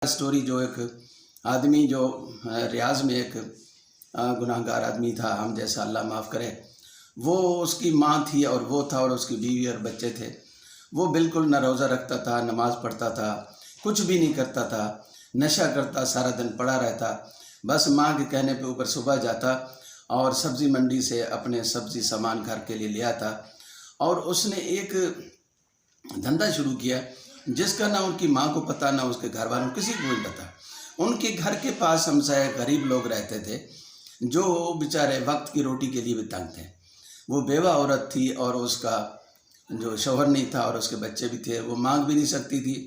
Story जो एक आदमी जो रियाज में एक गुनाहगार आदमी था, हम जैसा, अल्लाह माफ़ करे। वो उसकी माँ थी और वो था और उसकी बीवी और बच्चे थे। वो बिल्कुल न रोज़ा रखता था, नमाज़ पढ़ता था, कुछ भी नहीं करता था, नशा करता, सारा दिन पड़ा रहता। बस माँ के कहने पे ऊपर सुबह जाता और सब्ज़ी मंडी से अपने सब्ज़ी सामान घर के लिए ले आता। और उसने एक धंधा शुरू किया जिसका ना उनकी माँ को पता, ना उसके घर वालों, किसी को नहीं पता। उनके घर के पास हमसाए गरीब लोग रहते थे जो बेचारे वक्त की रोटी के लिए भी तंग थे। वो बेवा औरत थी और उसका जो शौहर नहीं था और उसके बच्चे भी थे। वो मांग भी नहीं सकती थी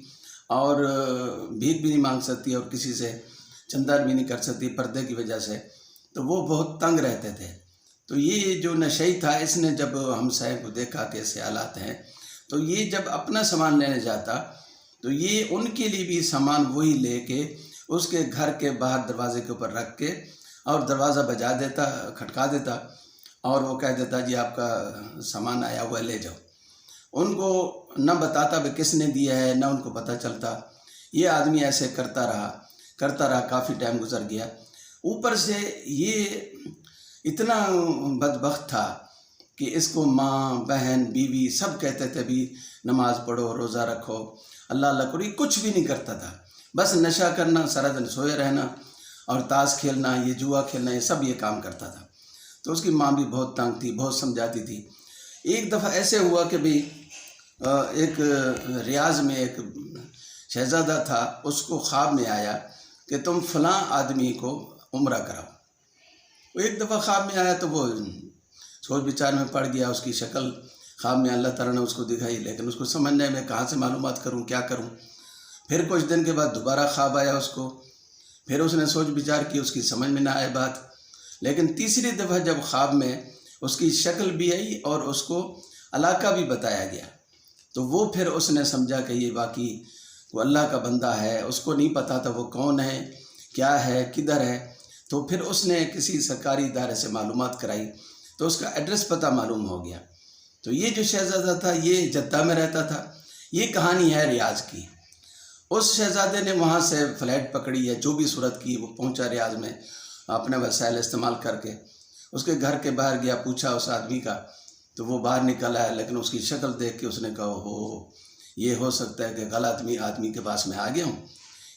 और भीख भी नहीं मांग सकती और किसी से चंदा भी नहीं कर सकती पर्दे की वजह से। तो वो बहुत तंग रहते थे। तो ये जो नशई था, इसने जब हमसाए को देखा कि ऐसे हालात हैं, तो ये जब अपना सामान लेने जाता तो ये उनके लिए भी सामान वही लेके उसके घर के बाहर दरवाजे के ऊपर रख के और दरवाज़ा बजा देता, खटका देता और वो कह देता जी आपका सामान आया हुआ है, ले जाओ। उनको न बताता भी किसने दिया है, न उनको पता चलता। ये आदमी ऐसे करता रहा, काफ़ी टाइम गुजर गया। ऊपर से ये इतना बदबख्त था कि इसको माँ, बहन, बीवी सब कहते थे भी नमाज़ पढ़ो, रोज़ा रखो, अल्लाह अल्लाह करो। ये कुछ भी नहीं करता था, बस नशा करना, सारा दिन सोए रहना और ताश खेलना, ये जुआ खेलना, ये सब ये काम करता था। तो उसकी माँ भी बहुत तंग थी, बहुत समझाती थी। एक दफ़ा ऐसे हुआ कि भाई एक रियाज में एक शहज़ादा था, उसको ख्वाब में आया कि तुम फ़लाँ आदमी को उम्रा कराओ। वो एक दफ़ा ख्वाब में आया तो वो सोच विचार में पड़ गया। उसकी शक्ल ख्वाब में अल्लाह ताला ने उसको दिखाई, लेकिन उसको समझने में कहाँ से मालूमात करूँ, क्या करूँ। फिर कुछ दिन के बाद दोबारा ख्वाब आया उसको। फिर उसने सोच विचार की, उसकी समझ में ना आए बात। लेकिन तीसरी दफ़ा जब ख्वाब में उसकी शक्ल भी आई और उसको इलाका भी बताया गया, तो वो फिर उसने समझा कि ये वाकई वो अल्लाह का बंदा है। उसको नहीं पता था वो कौन है, क्या है, किधर है। तो फिर उसने किसी सरकारी इदारे से मालूमात कराई तो उसका एड्रेस पता मालूम हो गया। तो ये जो शहज़ादा था ये जद्दा में रहता था। ये कहानी है रियाज की। उस शहज़ादे ने वहाँ से फ़्लाइट पकड़ी है, जो भी सूरत की, वो पहुँचा रियाज में अपने वसाइल इस्तेमाल करके। उसके घर के बाहर गया, पूछा उस आदमी का, तो वो बाहर निकल आया। लेकिन उसकी शक्ल देख के उसने कहा, हो ये हो सकता है कि गलत आदमी के पास में आ गया हूँ,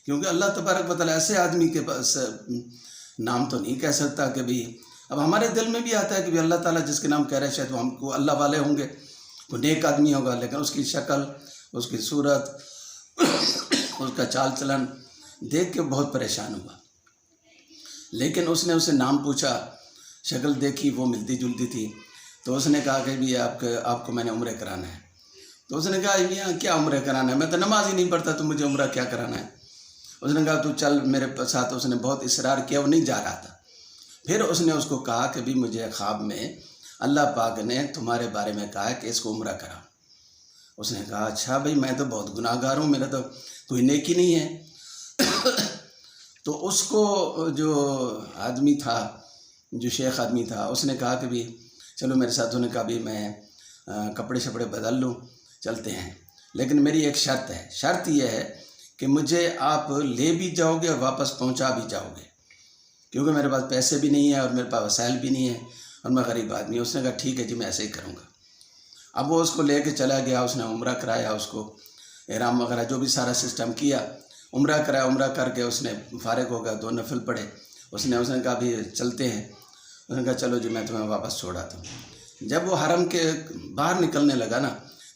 क्योंकि अल्लाह तबारक व तआला ऐसे आदमी के पास नाम तो नहीं कह सकता कि भाई। अब हमारे दिल में भी आता है कि भाई अल्लाह ताला जिसके नाम कह रहे हैं शायद वो हमको अल्लाह वाले होंगे, कोई नेक आदमी होगा। लेकिन उसकी शक्ल, उसकी सूरत, उसका चाल चलन देख के बहुत परेशान हुआ। लेकिन उसने उसे नाम पूछा, शक्ल देखी, वो मिलती जुलती थी। तो उसने कहा कि भी आपको मैंने उम्रे कराना है। तो उसने कहा यहाँ क्या उम्रे कराना है, मैं तो नमाज ही नहीं पढ़ता, तो मुझे उम्रा क्या कराना है। उसने कहा तू चल मेरे साथ। उसने बहुत इसरार किया, वो नहीं जा रहा था। फिर उसने उसको कहा कि भी मुझे ख्वाब में अल्लाह पाक ने तुम्हारे बारे में कहा है कि इसको उम्रा करा। उसने कहा अच्छा भाई, मैं तो बहुत गुनाहगार हूँ, मेरा तो कोई नेकी नहीं है। तो उसको जो आदमी था, जो शेख आदमी था, उसने कहा कि भी चलो मेरे साथ। उन्होंने कहा भी मैं कपड़े शपड़े बदल लूँ, चलते हैं, लेकिन मेरी एक शर्त है। शर्त यह है कि मुझे आप ले भी जाओगे और वापस पहुँचा भी जाओगे, क्योंकि मेरे पास पैसे भी नहीं है और मेरे पास वसाइल भी नहीं है और मैं गरीब आदमी। उसने कहा ठीक है जी, मैं ऐसे ही करूँगा। अब वो उसको लेके चला गया, उसने उम्रा कराया, उसको एहराम वगैरह जो भी सारा सिस्टम किया, उम्रा कराया। उम्रा करके उसने फारिग हो गया, 2 नफल पढ़े। उसने कहा भी चलते हैं। उसने कहा चलो जी, मैं तुम्हें वापस छोड़ आता हूँ। जब वो हरम के बाहर निकलने लगा ना,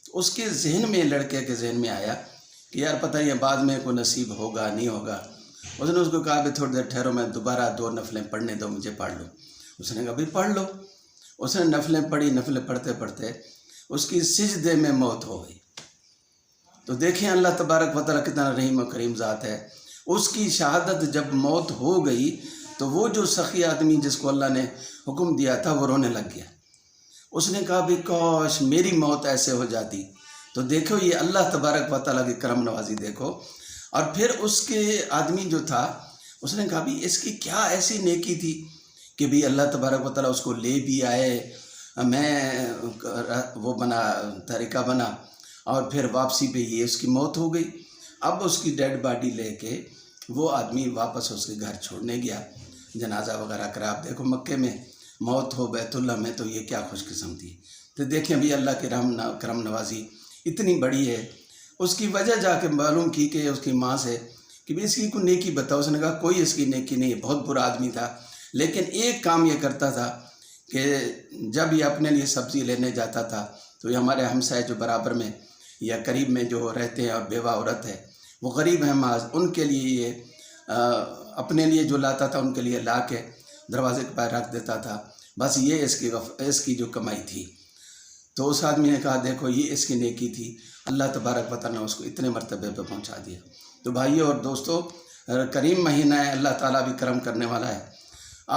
तो उसके जहन में, लड़के के जहन में आया कि यार पता ही बाद में कोई नसीब होगा नहीं होगा। उसने उसको कहा भी थोड़ी देर ठहरो, मैं दोबारा 2 नफलें पढ़ने दो, मुझे पढ़ लो। उसने कहा भाई पढ़ लो। उसने नफलें पढ़ी। नफलें पढ़ते पढ़ते उसकी सिजदे में मौत हो गई। तो देखें अल्लाह तबारक व तआला कितना रहीम और करीम ज़ात है। उसकी शहादत जब मौत हो गई तो वो जो सखी आदमी जिसको अल्लाह ने हुक्म दिया था, वो रोने लग गया। उसने कहा भी काश मेरी मौत ऐसे हो जाती। तो देखो ये अल्लाह तबारक व तआला की करम नवाजी देखो। और फिर उसके आदमी जो था, उसने कहा भी इसकी क्या ऐसी नेकी थी कि भी अल्लाह तबारक व तआला उसको ले भी आए। मैं वो बना, तरीका बना, और फिर वापसी पे ये उसकी मौत हो गई। अब उसकी डेड बॉडी लेके وہ آدمی واپس اس کے گھر چھوڑنے گیا، جنازہ وغیرہ کرا۔ آپ دیکھو مکے میں موت ہو بیت اللہ میں تو یہ کیا خوش قسمتی ہے۔ تو دیکھیں ابھی اللہ کی کرم نوازی اتنی بڑی ہے۔ اس کی وجہ جا کے معلوم کی کہ اس کی ماں سے کہ بھی اس کی کوئی نیکی بتاؤ۔ اس نے کہا کوئی اس کی نیکی نہیں ہے، بہت برا آدمی تھا، لیکن ایک کام یہ کرتا تھا کہ جب یہ اپنے لیے سبزی لینے جاتا تھا تو یہ ہمارے ہمسائے جو برابر میں یا قریب میں جو رہتے ہیں اور بیوہ عورت ہے، وہ غریب ہیں محض، ان کے لیے یہ اپنے لیے جو لاتا تھا ان کے لیے لا کے دروازے کے پاس رکھ دیتا تھا۔ بس یہ اس کی جو کمائی تھی۔ تو اس آدمی نے کہا دیکھو یہ اس کی نیکی تھی، اللہ تبارک و تعالیٰ نے اس کو اتنے مرتبے پہ پہنچا دیا۔ تو بھائیو اور دوستو، کریم مہینہ ہے، اللہ تعالیٰ بھی کرم کرنے والا ہے۔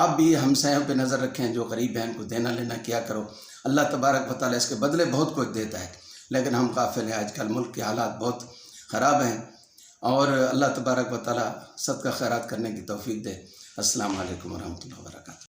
آپ بھی ہمسایوں پہ نظر رکھیں، جو غریب ہیں ان کو دینا لینا کیا کرو۔ اللہ تبارک و تعالیٰ اس کے بدلے بہت کچھ دیتا ہے، لیکن ہم غافل ہیں۔ آج کل ملک کے حالات بہت خراب ہیں، اور اللہ تبارک و تعالیٰ صدقہ خیرات کرنے کی توفیق دے۔ السلام علیکم ورحمۃ اللہ وبرکاتہ۔